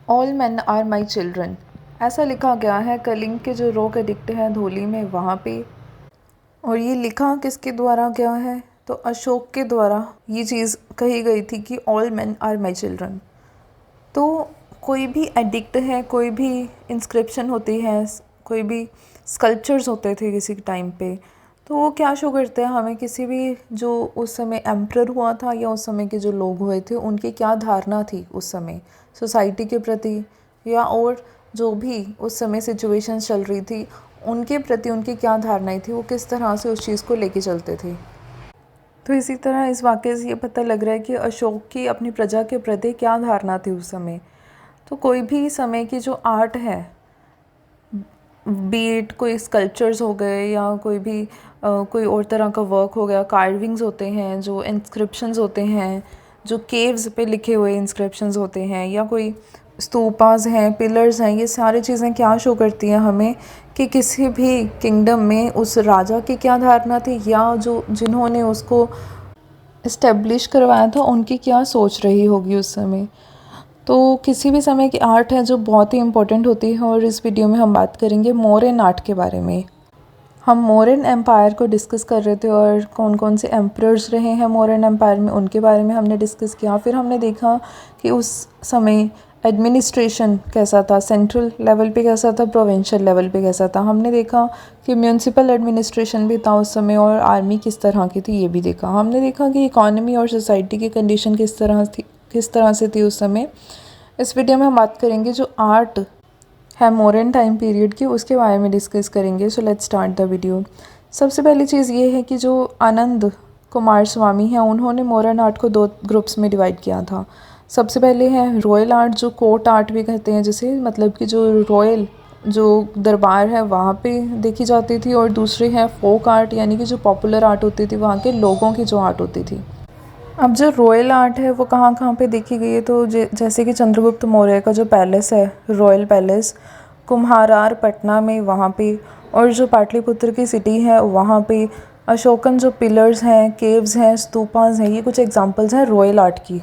All man are my children, ऐसा लिखा गया है कलिंग के जो रॉक एडिक्ट है धोली में वहाँ पे। और ये लिखा किसके द्वारा गया है, तो अशोक के द्वारा ये चीज़ कही गई थी कि all man are my children. तो कोई भी एडिक्ट है, कोई भी इंस्क्रिप्शन होती है, कोई भी स्कल्पचर्स होते थे किसी टाइम पे, तो वो क्या शो करते हैं हमें किसी भी जो उस समय एम्परर हुआ था या उस समय के जो लोग हुए थे उनकी क्या धारणा थी उस समय सोसाइटी के प्रति, या और जो भी उस समय सिचुएशंस चल रही थी उनके प्रति उनकी क्या धारणाएं थी, वो किस तरह से उस चीज़ को लेके चलते थे। तो इसी तरह इस वाक़ये से ये पता लग रहा है कि अशोक की अपनी प्रजा के प्रति क्या धारणा थी उस समय। तो कोई भी समय की जो आर्ट है, बीट कोई स्कल्पचर्स हो गए या कोई भी कोई और तरह का वर्क हो गया, कार्विंग्स होते हैं, जो इंस्क्रिप्शंस होते हैं, जो केव्स पे लिखे हुए इंस्क्रिप्शंस होते हैं, या कोई स्तूपास हैं, पिलर्स हैं, ये सारी चीज़ें क्या शो करती हैं हमें कि किसी भी किंगडम में उस राजा की क्या धारणा थी या जो जिन्होंने उसको इस्टेब्लिश करवाया था उनकी क्या सोच रही होगी उस समय। तो किसी भी समय की आर्ट है जो बहुत ही इम्पोर्टेंट होती है, और इस वीडियो में हम बात करेंगे मौर्यन आर्ट के बारे में। हम मौर्यन एम्पायर को डिस्कस कर रहे थे और कौन कौन से एम्परर्स रहे हैं मौर्यन एम्पायर में उनके बारे में हमने डिस्कस किया। फिर हमने देखा कि उस समय एडमिनिस्ट्रेशन कैसा था, सेंट्रल लेवल पे कैसा था, प्रोविंशियल लेवल पे कैसा था। हमने देखा कि म्यूनसिपल एडमिनिस्ट्रेशन भी था उस समय और आर्मी किस तरह की थी ये भी देखा। हमने देखा कि इकॉनमी और सोसाइटी की कंडीशन किस तरह से थी उस समय। इस वीडियो में हम बात करेंगे जो आर्ट है मौर्यन टाइम पीरियड की उसके बारे में डिस्कस करेंगे। So let's start the video. सबसे पहली चीज़ ये है कि जो आनंद कुमार स्वामी हैं उन्होंने मौर्यन आर्ट को 2 ग्रुप्स में डिवाइड किया था। सबसे पहले है रॉयल आर्ट, जो कोर्ट आर्ट भी कहते हैं जिसे, मतलब कि जो रॉयल जो दरबार है वहाँ पे देखी जाती थी, और दूसरी है फोक आर्ट, यानी कि जो पॉपुलर आर्ट होती थी वहाँ के लोगों की जो आर्ट होती थी। अब जो रॉयल आर्ट है वो कहाँ कहाँ पे देखी गई है, तो जैसे कि चंद्रगुप्त मौर्य का जो पैलेस है रॉयल पैलेस कुम्हारार पटना में वहाँ पे, और जो पाटलिपुत्र की सिटी है वहाँ पे अशोकन जो पिलर्स हैं, केव्स हैं, स्तूपास हैं, ये कुछ एग्जांपल्स हैं रॉयल आर्ट की।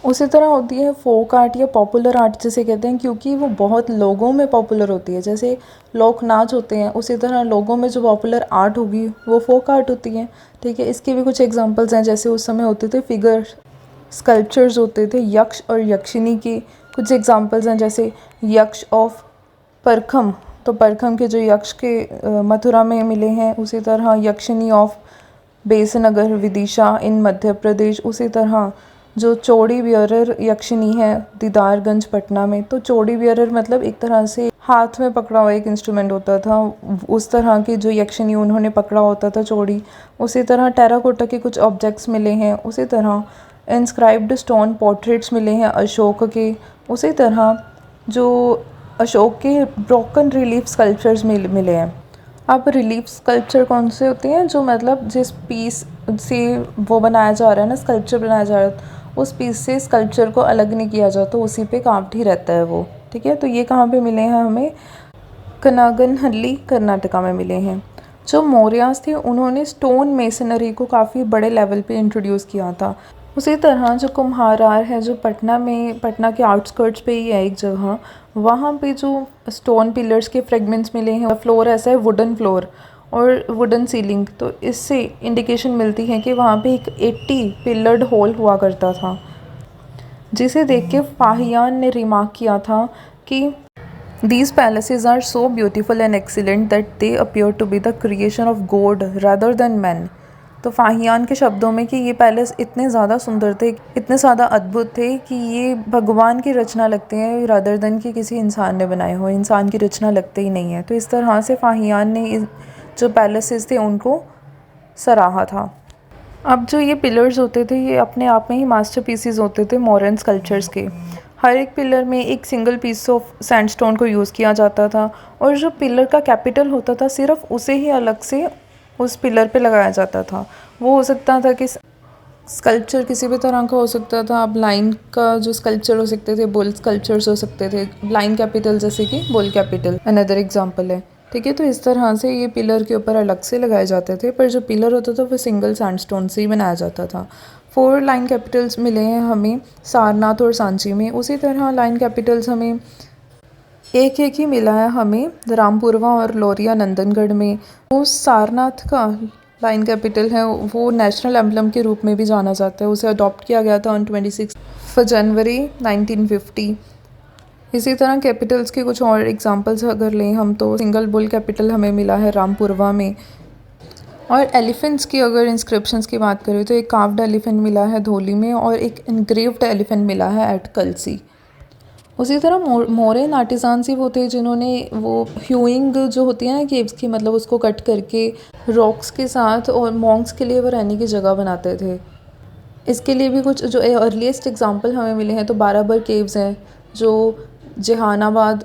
उसी तरह होती है फोक आर्ट या पॉपुलर आर्ट जिसे कहते हैं, क्योंकि वो बहुत लोगों में पॉपुलर होती है। जैसे लोक नाच होते हैं उसी तरह लोगों में जो पॉपुलर आर्ट होगी वो फोक आर्ट होती है। ठीक है, इसके भी कुछ एग्जांपल्स हैं। जैसे उस समय होते थे फिगर स्कल्पचर्स होते थे यक्ष और यक्षिनी की। कुछ एग्जांपल्स हैं जैसे यक्ष ऑफ परखम, तो परखम के जो यक्ष के मथुरा में मिले हैं। उसी तरह यक्षिनी ऑफ बेसनगर विदिशा इन मध्य प्रदेश। उसी तरह जो चौड़ी बियरर यक्षिनी है दीदारगंज पटना में, तो चौड़ी बियरर मतलब एक तरह से हाथ में पकड़ा हुआ एक इंस्ट्रूमेंट होता था, उस तरह की जो यक्षिनी उन्होंने पकड़ा होता था चौड़ी। उसी तरह टेराकोटा के कुछ ऑब्जेक्ट्स मिले हैं। उसी तरह इंस्क्राइब्ड स्टोन पोर्ट्रेट्स मिले हैं अशोक के। उसी तरह जो अशोक के ब्रोकन रिलीफ स्कल्पचर्स मिले हैं। अब रिलीफ स्कल्पचर कौन से होते हैं, जो मतलब जिस पीस से वो बनाया जा रहा है ना, स्कल्पचर बनाया जा रहा है, उस पीस से स्कल्पचर को अलग नहीं किया जाता, तो उसी पे कांट ही रहता है वो। ठीक है, तो ये कहाँ पे मिले हैं हमें, कनागनहल्ली कर्नाटका में मिले हैं। जो मौर्यास थे उन्होंने स्टोन मेसनरी को काफ़ी बड़े लेवल पे इंट्रोड्यूस किया था। उसी तरह जो कुम्हारार है जो पटना में, पटना के आउटस्कर्ट्स पे ही है एक जगह, वहाँ पे जो स्टोन पिलर्स के फ्रेगमेंट्स मिले हैं, फ्लोर ऐसा है वुडन फ्लोर और वुडन सीलिंग, तो इससे इंडिकेशन मिलती है कि वहाँ पे एक 80 पिलर्ड हॉल हुआ करता था, जिसे देख के फाहियान ने रिमार्क किया था कि These palaces are so beautiful and excellent that they appear to be the creation of God rather than men। तो फाहियान के शब्दों में कि ये पैलेस इतने ज़्यादा सुंदर थे, इतने ज़्यादा अद्भुत थे कि ये भगवान की रचना लगते हैं रादर देन कि किसी इंसान ने बनाए हो, इंसान की रचना लगते ही नहीं है। तो इस तरह से फाहियान ने जो पैलेसेस थे उनको सराहा था। अब जो ये पिलर्स होते थे ये अपने आप में ही मास्टरपीसेस होते थे मॉडर्न स्कल्पचर्स के। हर एक पिलर में एक सिंगल पीस ऑफ सैंडस्टोन को यूज़ किया जाता था, और जो पिलर का कैपिटल होता था सिर्फ उसे ही अलग से उस पिलर पे लगाया जाता था। वो हो सकता था कि स्कल्पचर किसी भी तरह का हो सकता था। अब लाइन का जो स्कल्पचर हो सकते थे, बुल स्कल्पचर्स हो सकते थे, लाइन कैपिटल जैसे कि बुल कैपिटल अनदर एग्जाम्पल है। ठीक है, तो इस तरह से ये पिलर के ऊपर अलग से लगाए जाते थे, पर जो पिलर होता था वो सिंगल सैंडस्टोन से ही बनाया जाता था। 4 लाइन कैपिटल्स मिले हैं हमें सारनाथ और सांची में। उसी तरह लाइन कैपिटल्स हमें एक एक ही मिला है हमें रामपुरवा और लौरिया नंदनगढ़ में। वो सारनाथ का लाइन कैपिटल है वो नेशनल एम्बलम के रूप में भी जाना जाता है। उसे अडॉप्ट किया गया था ऑन 26 जनवरी 1950। इसी तरह कैपिटल्स के कुछ और एग्जांपल्स अगर लें हम तो सिंगल बुल कैपिटल हमें मिला है रामपुरवा में। और एलिफेंट्स की अगर इंस्क्रिप्शंस की बात करें तो एक कार्व्ड एलिफेंट मिला है धोली में और एक इनग्रेव्ड एलिफेंट मिला है एट कलसी। उसी तरह मोरन आर्टिसान्स ही वो थे जिन्होंने वो ह्यूइंग जो होती है ना केव्स की, मतलब उसको कट करके रॉक्स के साथ और मॉन्क्स के लिए वो रहने की जगह बनाते थे। इसके लिए भी कुछ जो अर्लीस्ट एग्जांपल हमें मिले हैं तो बाराबर केव्स हैं जो जहानाबाद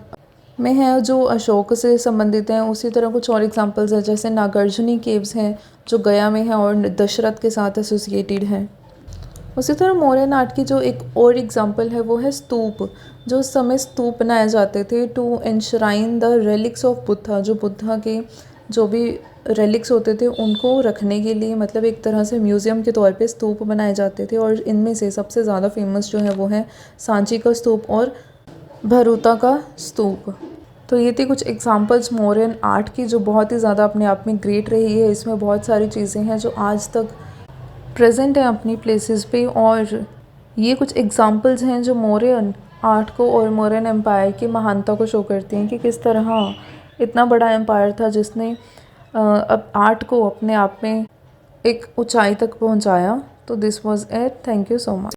में हैं जो अशोक से संबंधित हैं। उसी तरह कुछ और एग्जांपल्स हैं जैसे नागार्जुनी केव्स हैं जो गया में हैं और दशरथ के साथ एसोसिएटेड हैं। उसी तरह मौर्यन आर्ट की जो एक और एग्जांपल है वो है स्तूप। जो उस समय स्तूप बनाए जाते थे to enshrine the relics of Buddha. जो बुद्धा के जो भी रेलिक्स होते थे उनको रखने के लिए, मतलब एक तरह से म्यूज़ियम के तौर पे स्तूप बनाए जाते थे। और इनमें से सबसे ज़्यादा फेमस जो है वो है सांची का स्तूप और भरूता का स्तूप। तो ये थी कुछ एग्जांपल्स मौर्यन आर्ट की जो बहुत ही ज़्यादा अपने आप में ग्रेट रही है। इसमें बहुत सारी चीज़ें हैं जो आज तक प्रेजेंट हैं अपनी प्लेसेस पे। और ये कुछ एग्जांपल्स हैं जो मौर्यन आर्ट को और मौर्यन एम्पायर की महानता को शो करती हैं कि किस तरह इतना बड़ा एम्पायर था जिसने अब आर्ट को अपने आप में एक ऊंचाई तक पहुंचाया। तो this was it. Thank you so much.